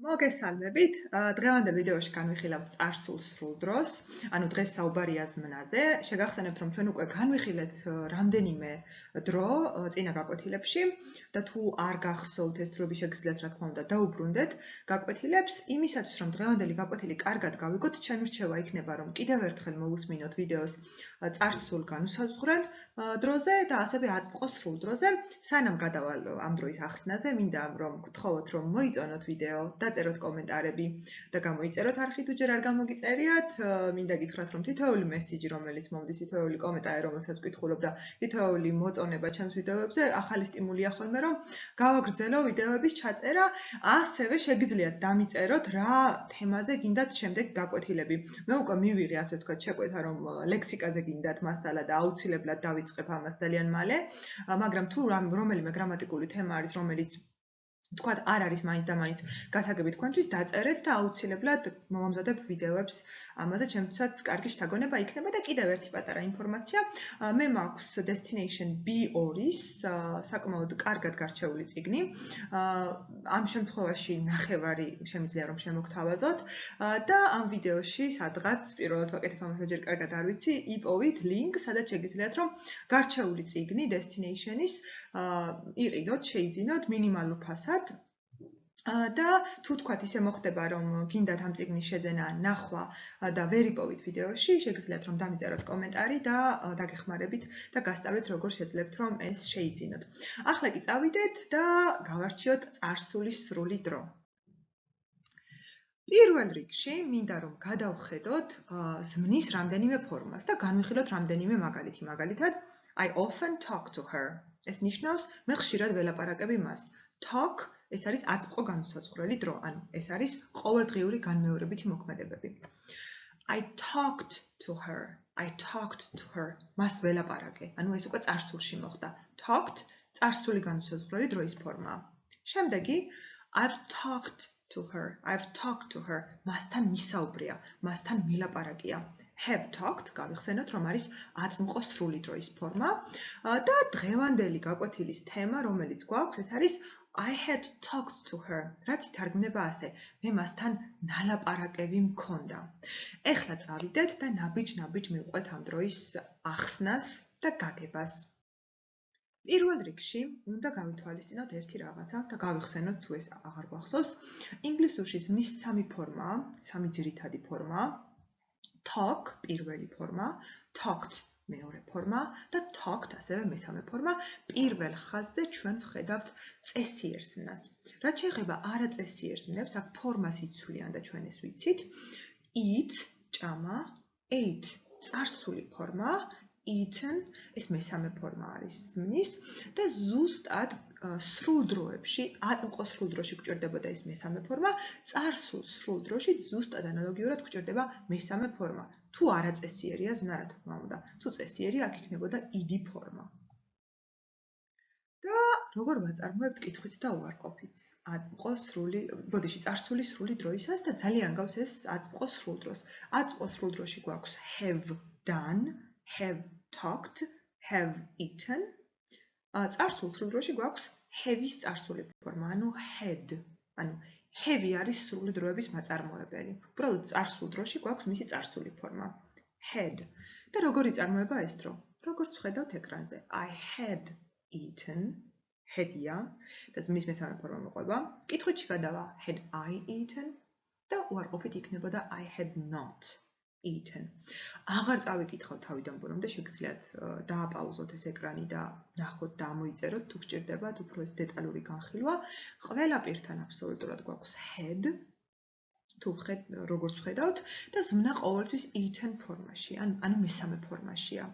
მოგესალმებით. დღევანდელ ვიდეოში განვიხილავთ წარსულ სრულ დროს. ანუ დღეს საუბარია ზმნაზე. შეგახსენებთ, რომ ჩვენ უკვე განვიხილეთ რამდენიმე დრო წინა გაკვეთილებში და თუ არ გახსოვთ ეს დროები შეგიძლიათ რა თქმა უნდა დაუბრუნდეთ გაკვეთილებს. იმისათვის რომ დღევანდელი გაკვეთილი კარგად გავიგოთ, ჩემი რჩევა იქნება რომ კიდევ ერთხელ მოვუსმინოთ ვიდეოს წარსულ განუსაზღვრელ დროზე და ასევე აწმყო სრულ დროზე. სანამ გადავალ ამ დროის ახსნაზე, მინდა რომ გთხოვოთ რომ მოიწონოთ ვიდეო, დაწეროთ კომენტარები და გამოიწეროთ არხი თუ ჯერ არ გამოგიწერიათ. მინდა გითხრათ რომ თითოეული მესიჯი, რომელიც მომდის, თითოეული კომენტარი, რომელსაც ვკითხულობ და თითოეული მოწონება ჩემს ვიდეოებზე, ახალი სტიმულია ხოლმე რომ გავაგრძელო ვიდეოების ჩაწერა. ასევე შეგიძლიათ დამიწეროთ რა თემაზე გინდათ შემდეგ გაკვეთილები. მე უკვე მივიღე ასე ვთქვათ შეკვეთა რომ ლექსიკაზე გინდათ მასალა და აუცილებლად დავიწყებ ამას ძალიან მალე, მაგრამ თუ რომელიმე გრამატიკული თემა არის, რომელიც თქვათ არ არის მაინც და მაინც გასაგები თქვენთვის, დაწერეთ და აუცილებლად მოვამზადებ ვიდეოებს ამაზე, ჩემთვისაც კარგი შთაგონება იქნება და კიდევ ერთი პატარა ინფორმაცია. მე მაქვს Destination B2-ის საკმაოდ კარგად გარჩეული წიგნი. ამ შემთხვევაში ნახევარი შემიძლია რომ შემოგთავაზოთ და ამ ვიდეოში სადღაც პირველად ვაკეთებ ამას ჯერ კარგად არ ვიცი, იპოვით ლინკ, სადაც შეგიძლიათ რომ გარჩეული წიგნი Destination-ის იყიდოთ, შეიძინოთ მინიმალურ ფასად. და თუ თქვათ ისე მოხდება რომ გინდათ ამ წიგნის შეძენა, ნახვა და ვერ იპოვით ვიდეოში, შეგიძლიათ რომ დამიწეროთ კომენტარი და დაგეხმარებით და გასწავლეთ როგორ შეძლებთ რომ ეს შეიძინოთ. ახლა კი წავიდეთ და გავარჩიოთ წარსული სრული დრო. პირველ რიგში მინდა რომ გადავხედოთ ზმნის რამდენიმე ფორმას და განვიხილოთ რამდენიმე მაგალითი. მაგალითად, I often talk to her. ეს ნიშნავს მე ხშირად ველაპარაკები მას. Talk ეს არის აწმყო განუსაზღვრელი დრო, ანუ ეს არის ყოველდღიური განმეორებითი მოქმედებები. I talked to her. I talked to her. მას ველაპარაკე. ანუ ეს უკვე წარსულში მოხდა. Talked წარსული განუსაზღვრელი დროის ფორმაა. შემდეგი I've talked to her. I've talked to her. მასთან მისაუბრია, მასთან მილაპარაკია. Have talked გავიხსენოთ რომ არის აწმყო სრული დროის ფორმა და დღევანდელი გაკვეთილის თემა, რომელიც გვაქვს, ეს არის I had talked to her. რაც ითარგმნება ასე, მე მასთან ნალაპარაკები მქონდა. ეხლა წავიდეთ და ნაბიჯ-ნაბიჯ მივყვეთ ამ დროის ახსნას და გაგებას. პირველ რიგში უნდა გავითვალისწინოთ ერთი რაღაცა და გავიხსენოთ თუ ეს აღარ გვახსოვს. ინგლისურში ზმნის სამი ფორმაა, სამი ძირითადი ფორმაა. Talk პირველი ფორმა, talked მეორე ფორმა და talked ასევე მესამე ფორმა. პირველ ხაზზე ჩვენ ვხედავთ წესიერ ზმნას. რაც შეეხება არაწესიერ ზმნებს, აქ ფორმას იცვლიან და ჩვენ ეს ვიცით. Eat ჭამა, ate წარსული ფორმა, eaten ეს მესამე ფორმა არის ზმნის და ზუსტად სრულ დროებში, აწმყო სრულ დროში გვჭირდებოდა ეს მესამე ფორმა, წარსულ სრულ დროში ზუსტად ანალოგიურად გვჭირდება მესამე ფორმა. თუ არაწესიერია ზმნა, რა თქმა უნდა, თუ წესიერია, აქ იქნებოდა id ფორმა. და როგორ ვაწარმოებთ კითხვით და უარყოფით აწმყო სრული, ბოდიში წარსული სრული დროისას და ძალიან გავს ეს აწმყო სრულ დროს. აწმყო სრულ დროში გვაქვს have done, have talked, have eaten. წარსულ სრულ დროში გვაქვს have-ის წარსული ფორმა, ანუ had. ანუ have არის სრული დროების მაწარმოებელი. უბრალოდ წარსულ დროში გვაქვს მისი წარსული ფორმა. had. და როგორ იწარმოება ეს დრო? როგორც ვხედავთ ეკრანზე. I had eaten. had-ია და ზმნის მესამე ფორმა მოყვება. კითხვით გადავა had I eaten და უარყოფით იქნებოდა I had not eaten. აღარ წავიკითხავ თავიდან ბოლომდე, შეგიძლიათ დააპაუზოთ ეს ეკრანი და ნახოთ და ამოიწეროთ თუ გჭირდებათ უფრო ეს დეტალური განხილვა. ყველა პირთან აბსოლუტურად გვაქვს had, თუ როგორც ვხედავთ და ზმნა ყოველთვის eaten ფორმაში, ანუ მესამე ფორმაშია.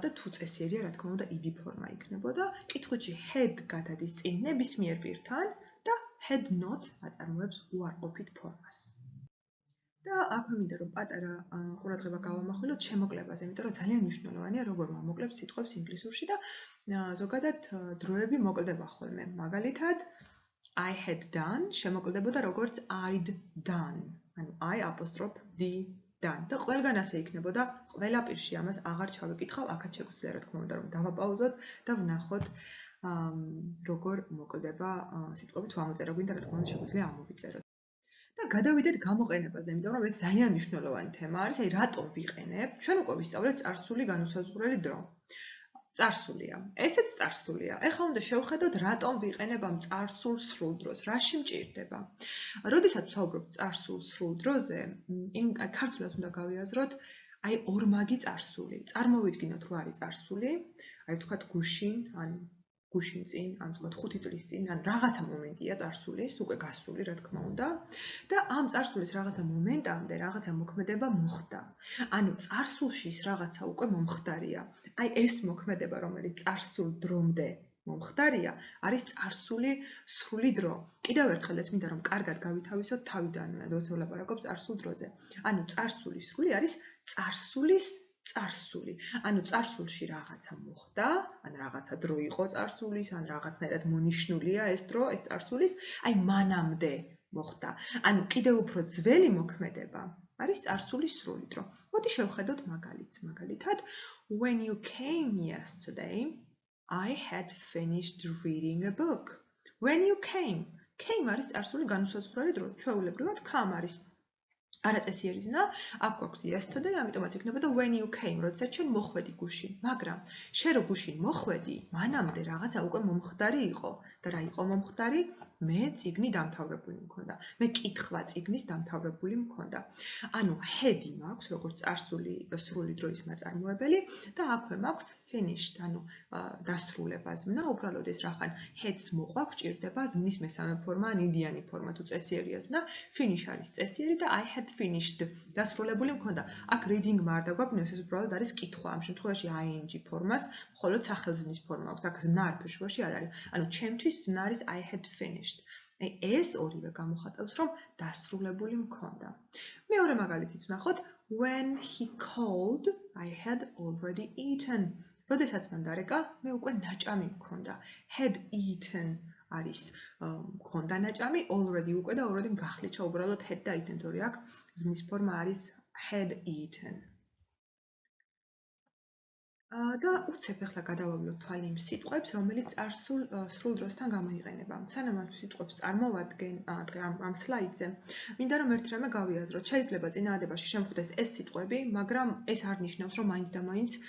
და თუ წესიერია, რა თქმა უნდა, id ფორმა იქნებოდა. კითხვით had გადადის წინ ნებისმიერ პირთან და had not აწარმოებს უარყოფით ფორმას. და აქვე მინდა რომ პატარა ყურადღება გავამახვილოთ შემოკლებაზე, იმიტომ რომ ძალიან მნიშვნელოვანია როგორ ვამოკლებ სიტყვებს ინგლისურში და ზოგადად დროები მოკლდება ხოლმე. მაგალითად, I had done შემოკლდებოდა როგორც I'd done. ანუ I apostrophe D done. და ყველგან ასე იქნებოდა, ყველა პირში ამას აღარ ჩავიკითხავ, აქაც შეგვიძლია რა თქმა უნდა რომ დავაპაუზოთ და ვნახოთ როგორ მოკლდება სიტყვები, თუ ამოწერა გვინდა, რა თქმა უნდა შეგვიძლია ამოვიწეროთ. და გადავიდეთ გამოყენებაზე, იმიტომ რომ ეს ძალიან მნიშვნელოვანი თემა არის, აი რატომ ვიყენებ? ჩვენ უკვე ვისწავლეთ წარსული განუსაზღვრელი დრო. წარსულია. ესეც წარსულია. ეხლა უნდა შევხედოთ, რატომ ვიყენებ ამ წარსულ სრულ დროს, რაში მჭირდება. როდესაც ვსაუბრობ წარსულ სრულ დროზე, ქართულად უნდა გავიაზროთ, აი ორმაგი წარსული. წარმოვიდგინოთ, რა არის წარსული, აი ვთქვათ გუშინ, ან გუშინ წინ, ან ვთქვათ 5 წლის წინ, ან რაღაცა მომენტია წარსულის, უკვე გასული, რა თქმა უნდა, და ამ წარსულის რაღაცა მომენტამდე რაღაცა მოქმედება მოხდა. ანუ წარსულში ის რაღაცა უკვე მომხდარია. აი ეს მოქმედება, რომელიც წარსულ დრომდე მომხდარია, არის წარსული სრული დრო. კიდევ ერთხელ ეს მინდა რომ კარგად გავითავისოთ თავიდანვე, როცა ვლაპარაკობ წარსულ დროზე. ანუ წარსული სრული არის წარსულის წარსული. ანუ წარსულში რაღაცა მოხდა, ან რაღაცა დრო იყო წარსულის, ან რაღაცნაირად მონიშნულია ეს დრო, ეს წარსულის, აი მანამდე მოხდა. ანუ კიდევ უფრო ძველი მოქმედება არის წარსულის სრული დრო. მოდი შევხედოთ მაგალითს. მაგალითად, when you came yesterday, I had finished reading a book. When you came არის წარსული განუსაზღვრელი დრო. ჩვეულებრივად come არის არაწესიერი ზნა, აქ გვაქვს yesterday, ამიტომაც იქნებოდა when you came, როდესაც ჩვენ მოხვედი გუშინ. მაგრამ შენ რო გუშინ მოხვედი, მანამდე რაღაცა უკვე მომხდარი იყო. და რა იყო მომხდარი? მე წიგნი დამთავრებული მქონდა. მე კითხვა წიგნის დამთავრებული მქონდა. ანუ had-ი მაქვს, როგორც წარსული სრული დროის მაწარმოებელი და აქვე მაქვს finished, ანუ დასრულება ზმნა, უბრალოდ ეს რახან had-ს მოყვა, გჭირდება ზმნის მესამე ფორმა, ან ინდიანი ფორმა თუ წესიერია ზმნა, finish არის წესიერი და I had finished დასრულებული მქონდა. აქ reading-მა არ დაგვაგვინოს, ეს უბრალოდ არის კითხვა. ამ შემთხვევაში ing ფორმას, მხოლოდ სახელძმნის ფორმა აქვს. აქ ზმნა არ ფეშვაში არ არის. ანუ ჩემთვის ზმნა არის I had finished. აი ეს ორივე გამოხატავს, რომ დასრულებული მქონდა. მეორე მაგალითიც ვნახოთ, when he called, I had already eaten. როდესაც მან დარეკა, მე უკვე ნაჭამი მქონდა. Had eaten არის მქონდა ნაჭამი, already უკვე და already მგახლიჩა უბრალოდ had და eaten, თორე აქ ზმნის ფორმა არის had eaten. და უცებ ახლა გადავავლოთ თვალე იმ სიტყვებს, რომელიც წარსულ სრულ დროსთან გამოიყენება. სანამ ამ სიტყვებს წარმოვადგენ ამ სლაიდზე, მინდა რომ ერთ რამე გავიაზროთ. შეიძლება წინაადებაში შემხვდეს ეს სიტყვები, მაგრამ ეს არ ნიშნავს, რომ მაინც და მაინც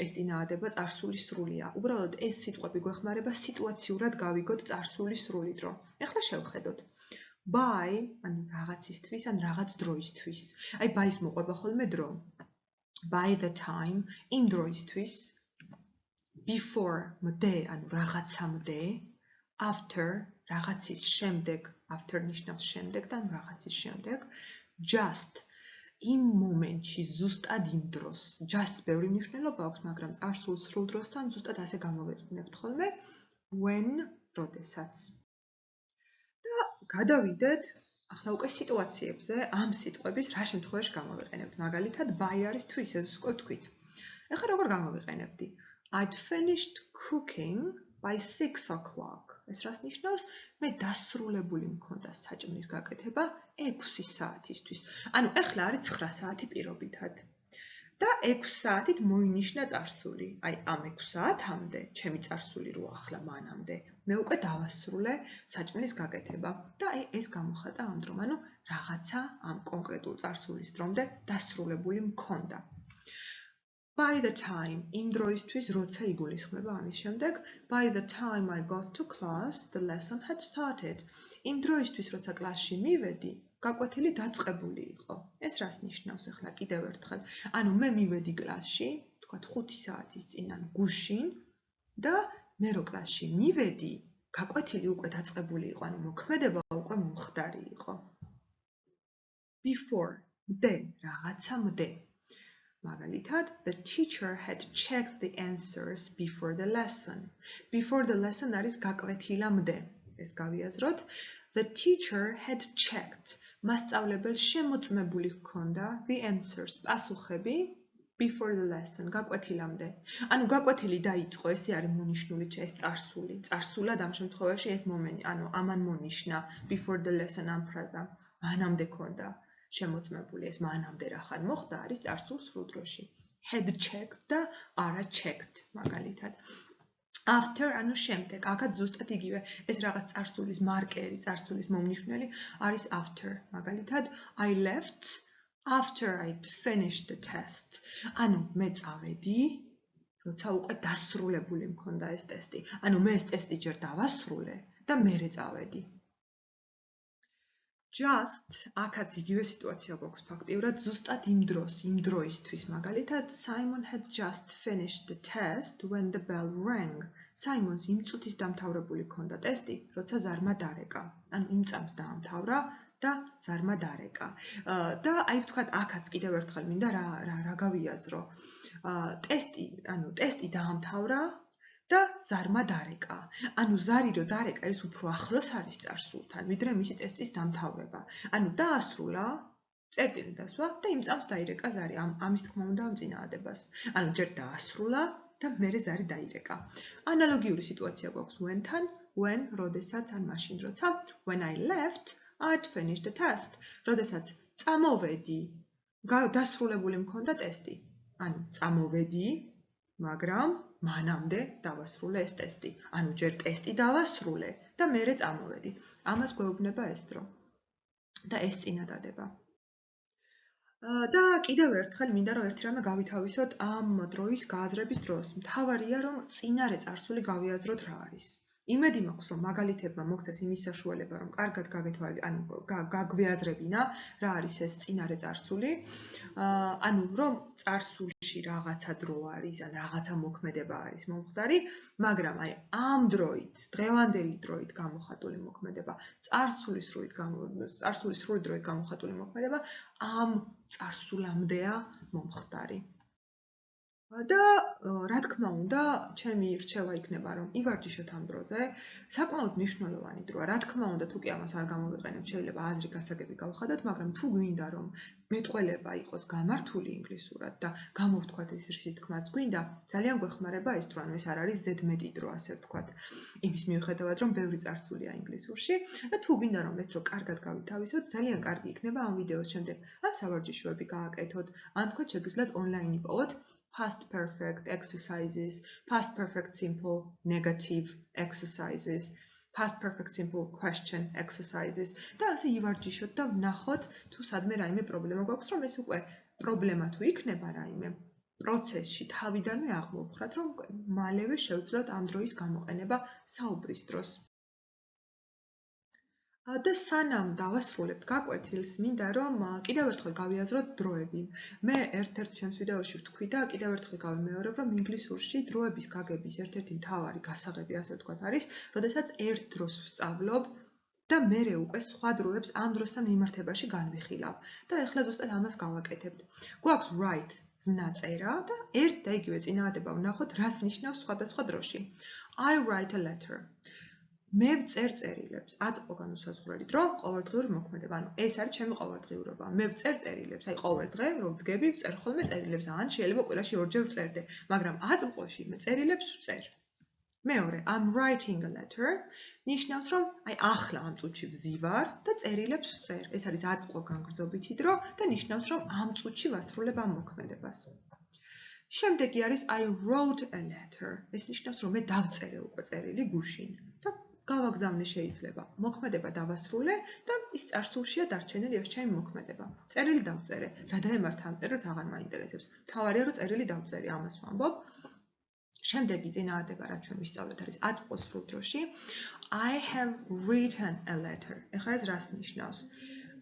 ეს წინაადება წარსული სრულია. უბრალოდ ეს სიტყვები გვეხმარება სიტუაციურად გავიგოთ წარსული სრული დრო. ახლა შევხედოთ. by, ანუ რაღაცისთვის, ან რაღაც დროისთვის. აი by-ს მოყვება ხოლმე დრო. By the time, იმ დროისთვის, before, მდე, ანუ რაღაცამდე, after, რაღაცის შემდეგ, after ნიშნავს შემდეგ და რაღაცის შემდეგ, just, იმ მომენტში, ზუსტად იმ დროს, just ბევრი მნიშვნელობა აქვს, მაგრამ წარსულ სრულ დროსთან ზუსტად ასე გამოვიყენებთ ხოლმე, when, როდესაც. და გადავიდეთ ახლა უკვე სიტუაციებზე ამ სიტყვების რა შემთხვევაში გამოვიყენებთ. მაგალითად, by არის თვის, ეს უკვე ვთქვით. ეხლა როგორ გამოვიყენებდი? I'd finished cooking by 6 o'clock. ეს რას ნიშნავს? მე დასრულებული მქონდა საჭმლის გაკეთება 6 საათისთვის. ანუ ეხლა არის 9 საათი პირობითად. და 6 საათით მოინიშნა წარსული. აი ამ 6 საათამდე, ჩემი წარსული რო ახლა მანამდე, მე უკვე დავასრულე საჭმლის გაკეთება და აი ეს გამოხატა ამ დრომ, ანუ რაღაცა ამ კონკრეტულ წარსულის დრომდე დასრულებული მქონდა. By the time, იმ დროისთვის, როცა იგულისხმება ამის შემდეგ, by the time I got to class, the lesson had started. იმ დროისთვის, როცა კლასში მივედი, გაკვეთილი დაწყებული იყო. ეს რას ნიშნავს ახლა კიდევ ერთხელ? ანუ მე მივედი კლასში, თქვათ 5 საათის წინ ან გუშინ და მე რო კლასში მივედი, გაკვეთილი უკვე დაწყებული იყო, ანუ მოქმედება უკვე მომხდარი იყო. Before, მდე, რაღაცა მდე. მაგალითად, the teacher had checked the answers before the lesson. Before the lesson არის გაკვეთილამდე. ეს გავიაზროთ. The teacher had checked. მასწავლებელს შემოწმებული ჰქონდა the answers, პასუხები before the lesson, გაკვეთილამდე. ანუ გაკვეთილი დაიწყო, ესე არის მონიშნული ეს წარსული. წარსულად ამ შემთხვევაში ეს მომენტი, ანუ ამან მონიშნა before the lesson ამ ფრაზა. მანამდე ჰქონდა შემოწმებული, ეს მანამდე რახან მოხდა, არის წარსულ სრულ დროში. Had checked და არა checked, მაგალითად. after ანუ შემდეგ, აქაც ზუსტად იგივე, ეს რაღაც წარსულის მარკერი, წარსულის მომნიშნელი არის after. მაგალითად, I left after I'd finished the test. ანუ მე წავედი, როცა უკვე დასრულებული მქონდა ეს ტესტი. ანუ მე ეს ტესტი ჯერ დავასრულე და მერე წავედი. Just, აქაც იგივე სიტუაცია გვაქვს ფაქტიურად, ზუსტად იმ დროისთვის. მაგალითად, Simon had just finished the test when the bell rang. Simons იმ წუთის დამთავრებული ჰქონდა ტესტი, როცა ზარმა დარეკა. ანუ იმ წამს დაამთავრა და ზარმა დარეკა. და აი ვთქვათ, აქაც კიდევ ერთხელ მინდა რა გავიაზრო. ტესტი დაამთავრა და ზარმა დარეკა. ანუ ზარი რო დარეკა, ეს უფრო ახლოს არის წარსულთან, ვიდრე მისი ტესტის დამთავრება. ანუ დაასრულა, წერტილი დასვა და იმ წამს დაირეკა ზარი. ამის თქმა უნდა ამ წინაადებას. ანუ ჯერ დაასრულა და მერე ზარი დაირეკა. ანალოგიური სიტუაცია გვაქვს when-თან, when, როდესაც ან მაშინ, როცა when I left, I'd finished the test. როდესაც წამოვედი, დასრულებული მქონდა ტესტი. ანუ წამოვედი, მაგრამ მანამდე დავასრულე ეს ტესტი. ანუ ჯერ ტესტი დავასრულე და მერე წამოვედი. ამას გვეუბნება ეს დრო. და ეს წინადადება. და კიდევ ერთხელ მინდა რომ ერთი რამე გავითავისოთ ამ დროის გააზრების დროს. მთავარია რომ წინარე წარსული გავიაზროთ რა არის. იმედი მაქვს რომ მაგალითებმა მოგცეს იმის საშუალება რომ კარგად გაგვიაზრებინა რა არის ეს წინარე წარსული. ანუ რომ წარსულში რაღაცა დრო არის ან რაღაცა მოქმედება არის მომხდარი, მაგრამ აი ამ დროით, დღევანდელი დროით გამოხატული მოქმედება, წარსულის სრული დროით გამოხატული მოქმედება ამ წარსულამდეა მომხდარი. და რა თქმა უნდა, ჩემი რჩევა იქნება რომ ივარჯიშოთ ამ დროზე, საკმაოდ მნიშვნელოვანი დროა. რა თქმა უნდა, თუ კი ამას არ გამოვიყენებთ, შეიძლება აზრი გასაგები გავხადოთ, მაგრამ თუ გვინდა რომ მეტყველება იყოს გამართული ინგლისურად და გამოვთქვათ ეს რისის თქმაც გვინდა, ძალიან გვეხმარება ეს დრო, ანუ ეს არ არის ზედმეტი დრო, ასე ვთქვათ. იმის მიუხედავად, რომ ბევრი წარსულია ინგლისურში და თუ გვინდა რომ ეს დრო კარგად გავითავისოთ, ძალიან კარგი იქნება ამ ვიდეოს შემდეგ ან სავარჯიშოები გააკეთოთ, ან თქვათ შეგიძლიათ ონლაინ იპოვოთ past perfect exercises, past perfect simple negative exercises, past perfect simple question exercises. და ასე ივარჯიშოთ და ვნახოთ თუ სადმე რაიმე პრობლემა გვაქვს, რომ ეს უკვე პრობლემა თუ იქნება რაიმე პროცესში თავიდანვე აღმოვხრათ, რომ მალევე შევძლოთ ამ დროის გამოყენება საუბრის დროს. და სანამ დავასრულებთ გაკვეთილს, მინდა რომ კიდევ ერთხელ გავიაზროთ დროები. მე ერთ-ერთ ჩემს ვიდეოში ვთქვი და კიდევ ერთხელ გავიმეორებ, რომ ინგლისურში დროების გაგების ერთ-ერთი მთავარი გასაღები, ასე ვთქვათ, არის, როდესაც ერთ დროს ვსწავლობ და მერე უკვე სხვა დროებს ამ დროსთან მიმართებაში განვიხილავ. და ეხლა ზუსტად ამას გავაკეთებთ. გვაქვს write ზმნაწერა და ერთ და იგივე წინაადება ვნახოთ, რას ნიშნავს სხვადასხვა დროში. I write a letter. მე ვწერ წერილებს, აწმყო განუსაზღვრელი დრო, ყოველდღიური მოქმედება. ანუ ეს არის ჩემი ყოველდღიურობა. მე ვწერ წერილებს, აი ყოველ დღე რომ ვდგები, ვწერ ხოლმე წერილებს, ან შეიძლება კვირაში ორჯერ ვწერდე, მაგრამ აწმყოში მე წერილებს ვწერ. მეორე, I'm writing a letter, ნიშნავს რომ აი ახლა ამ წუთში ვზივარ და წერილებს ვწერ. ეს არის აწმყო განგრძობითი დრო და ნიშნავს რომ ამ წუთში ვასრულებ ამ მოქმედებას. შემდეგი არის I wrote a letter. ეს ნიშნავს რომ მე დავწერე უკვე წერილი გუშინ და გავაგზავნე შეიძლება. მოქმედება დავასრულე და ის წარსულშია დარჩენილი ეს ჩემი მოქმედება. წერილი დავწერე. რა დაემართა ამ წერილს აღარ მაინტერესებს. მთავარია რომ წერილი დავწერე, ამას ვამბობ. შემდეგი წინაადება, რაც ჩვენ ვისწავლეთ, არის აწმყო სრულ დროში. I have written a letter. ეხლა ეს რას ნიშნავს?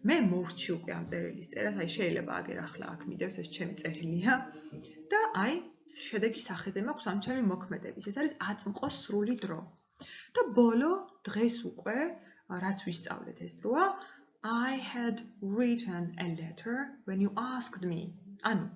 მე მოვრჩი უკვე ამ წერილის წერას, აი შეიძლება აგერ ახლა აქ მიდევს ეს ჩემი წერილია და აი შედეგი სახეზე მაქვს ამ ჩემი მოქმედების. ეს არის აწმყო სრული დრო. და ბოლო დღეს უკვე რაც ვისწავლეთ ეს დროა I had written a letter when you asked me. ანუ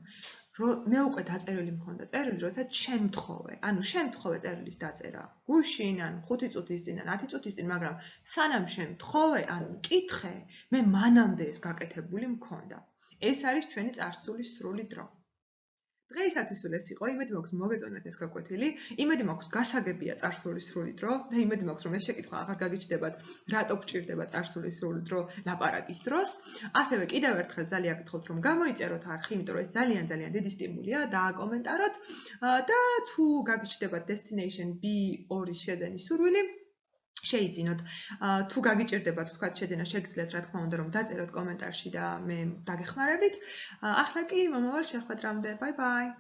მე უკვე დაწერილი მქონდა წერილი, როცა შემთხოვე. ანუ შემთხოვე წერილის დაწერა გუშინ, ან 5 წუთის წინ, ან 10 წუთის წინ, მაგრამ სანამ შემთხოვე, ან მკითხე, მე მანამდე ეს გაკეთებული მქონდა. ეს არის ჩვენი წარსულის სრული დრო. დღეისათვის სულ ეს იყო. იმედი მაქვს მოგეწონათ ეს გაკვეთილი. იმედი მაქვს გასაგებია წარსული სრული დრო და იმედი მაქვს რომ ეს შეკითხვა აღარ გაგიჩნდებათ, რატო გჭირდება წარსული სრული დრო ლაპარაკის დროს. ასევე კიდევ ერთხელ ძალიან გითხოვთ რომ გამოიწეროთ არხი, იმიტომ რომ ეს ძალიან დიდი სტიმულია, დააკომენტაროთ და თუ გაგიჩნდებათ Destination B2-ის შეძენის სურვილი, შეიძინოთ. თუ გაგიჭირდებათ თქვათ შეძენა, შეგიძლიათ რა თქმა უნდა რომ დაწეროთ კომენტარში და მე დაგეხმარებით. ახლა კი მომავალ შეხვედრამდე. Bye bye.